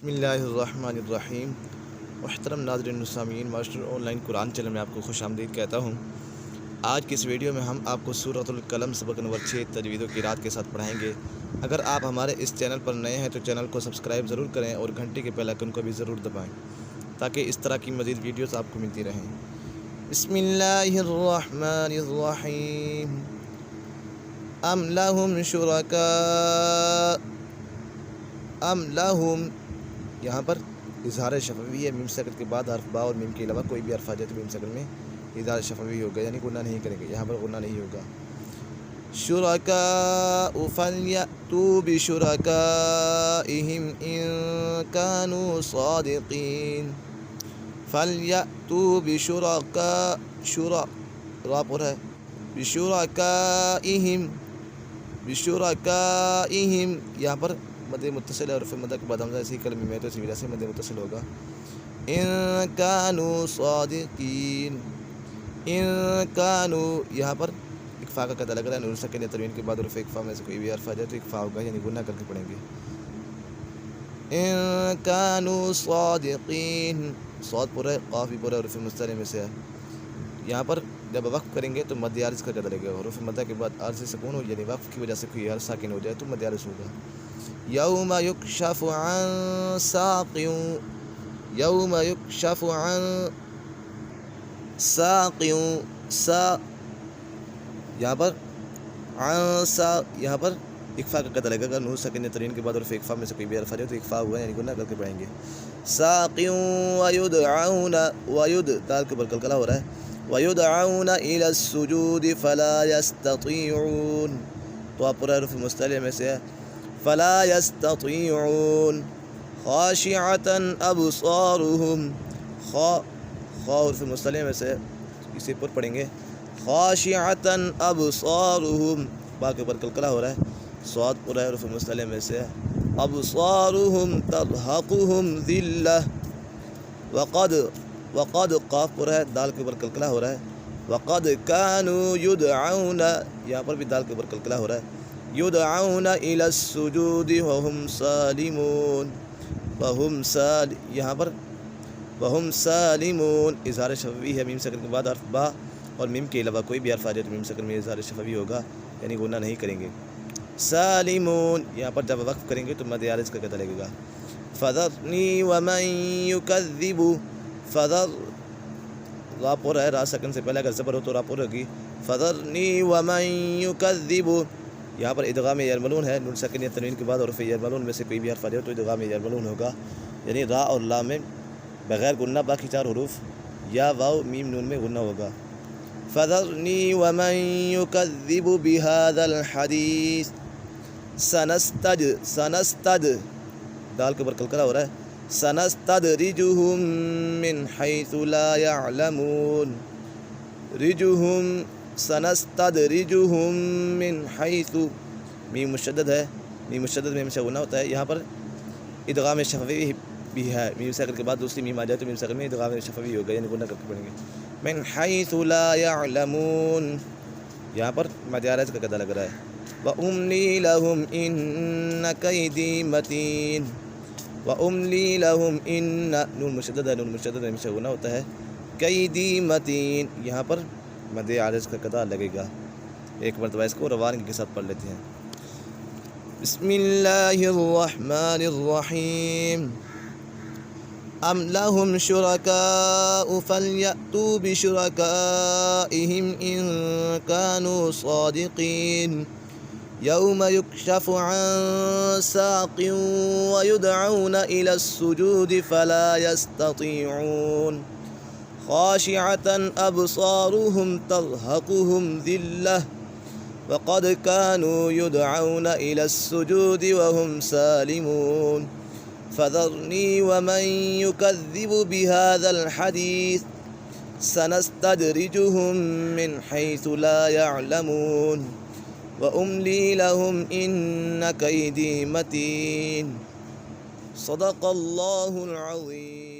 بسم اللہ الرحمن الرحیم۔ محترم ناظرین سامعین، master on line Quran channel میں آپ کو خوش آمدید کہتا ہوں۔ آج کی اس ویڈیو میں ہم آپ کو سورۃ القلم سبق نمبر 6 تجوید و قرات کے ساتھ پڑھائیں گے۔ اگر آپ ہمارے اس چینل پر نئے ہیں تو چینل کو سبسکرائب ضرور کریں اور گھنٹی کے بیل آئیکن کو بھی ضرور دبائیں تاکہ اس طرح کی مزید ویڈیوز آپ کو ملتی رہیں۔ بسم اللہ الرحمن الرحیم۔ ام لہم شرکاء، ام لہم، یہاں پر اظہار شفوی ہے۔ میم سکن کے بعد حرف با اور میم کے علاوہ کوئی بھی حرف آ جائے تو میم سکن میں اظہار شفوی ہوگا، یعنی غنہ نہیں کریں گے، یہاں پر غنہ نہیں ہوگا۔ شرکاء فلیأتوا بشرکائہم ان کانوا صادقین۔ فلیأتوا بشرکاء را پر ہے، بشرکائہم، بشرکائہم، یہاں پر مد متصل ہے اور پھر مدہ کے بعد حمزہ اسی کلمے میں تو اسی وجہ سے مد متصل ہوگا۔ ان کانوا صادقین، ان کانوا، یہاں پر اکفا کا قطع لگ رہا ہے، نون ساکن یا تنوین کے بعد حروف اکفا میں سے کوئی بھی حرف آ جائے تو اکفا ہوگا، یعنی گنہ کر کے پڑھیں گے۔ ان کانوا صادقین، صاد پورا ہے، قاف بھی پورا ہے، حروف مستعلی میں سے ہے۔ یہاں پر جب وقف کریں گے تو مد عارض کا قطع لگے گا، حروف مدہ کے بعد عارض سکون ہو، یعنی وقف کی وجہ سے کوئی حرف ساکن ہو جائے تو مد عارض ہوگا۔ یوم یکشف عن ساق، یوم یکشف عن ساق، سا، یہاں پر عن سا، یہاں پر اکفا کا قطع لگے گا، نون ساکن یا تنوین کے بعد حرف اکفا میں سے کوئی بھی حرف آ جائے تو اکفا ہوا، یعنی گنہ کر کے پڑھیں گے۔ ساق ویدعون، وید دال کے اوپر قلقلہ ہو رہا ہے، وَيُدْعَوْنَ إِلَى السُّجُودِ فَلَا يَسْتَطِيعُونَ، تو آپ پورا حروف مستعلیہ میں سے ہے، فَلَا يَسْتَطِيعُونَ، خَاشِعَةً أَبْصَارُهُمْ، خا حروف مستعلیہ میں سے ہے، اسے پر پڑھیں گے، خَاشِعَةً أَبْصَارُهُمْ، با کے اوپر قلقلہ ہو رہا ہے، صاد پورا حروف مستعلیہ میں سے ہے، أَبْصَارُهُمْ تَرْهَقُهُمْ ذِلَّةٌ، وقد قاف پر ہے، دال کے اوپر قلقلہ ہو رہا ہے، وقد كانوا يدعون، یہاں پر بھی دال کے اوپر قلقلہ ہو رہا ہے، يدعون الى السجود وهم سالمون، یہاں پر وهم سالمون، اظہار شفوی ہے، میم سکن کے بعد حرف با اور میم کے علاوہ کوئی بھی حرف آ جائے تو میم سکن میں اظہار شفوی ہوگا، یعنی غنہ نہیں کریں گے۔ سالمون، یہاں پر جب وقف کریں گے تو مد عارض کا قطع لگے گا۔ فذرنی ومن یکذب، فذر را پر ہے، را سکن سے پہلے اگر زبر ہو تو را پر ہوگی، فذرنی ومن یکذب، یہاں پر ادغام یرملون ہے، نون سکن یا تنوین کے بعد حروف یرملون میں سے کوئی بھی حرف آ جائے تو ادغام یرملون ہوگا، یعنی را اور لا میں بغیر غنہ باقی چار حروف یا واو میم نون میں غنہ ہوگا۔ فذرنی ومن یکذب بہذا الحدیث، سنستد، دال کے اوپر قلقلہ ہو رہا ہے، سنستدرجهم من حيث لا يعلمون، رجهم، سنستدرجهم من حيث، میم مشدد ہے، میم مشدد میں ہمیشہ غنہ ہوتا ہے، یہاں پر ادغام شفوی بھی ہے، میم ساکن کے بعد دوسری میم آ جائے تو میم ساکن میں ادغام شفوی ہوگا، یعنی غنہ کر کے پڑھیں گے۔ من حيث لا يعلمون، یہاں پر مد عارض کا قطع لگ رہا ہے۔ وَأُمْلِي لَهُمْ إِنَّ كَيْدِي مَتِينٌ، وَأُمْلِي لَهُمْ إِنَّ، نون مشدد ہے، نون مشدد میں ہمیشہ غنہ ہوتا ہے، کیدی متین، یہاں پر مد عارض کا قطع لگے گا۔ ایک مرتبہ اس کو روانگی کے ساتھ پڑھ لیتے ہیں۔ بسم اللہ الرحمن الرحیم۔ ام لہم شرکاء فلیأتوا بشرکائہم ان کانوا صادقین۔ یوم یکشف عن ساق ویدعون الى السجود فلا یستطیعون، خاشعة ابصارهم ترهقهم ذلة وقد كانوا يدعون الى السجود وهم سالمون، فذرني ومن يكذب بهذا الحديث سنستدرجهم من حيث لا يعلمون، وَأُمْلِي لَهُمْ إِنَّ كَيْدِي مَتِينٌ۔ صدق اللہ العظیم۔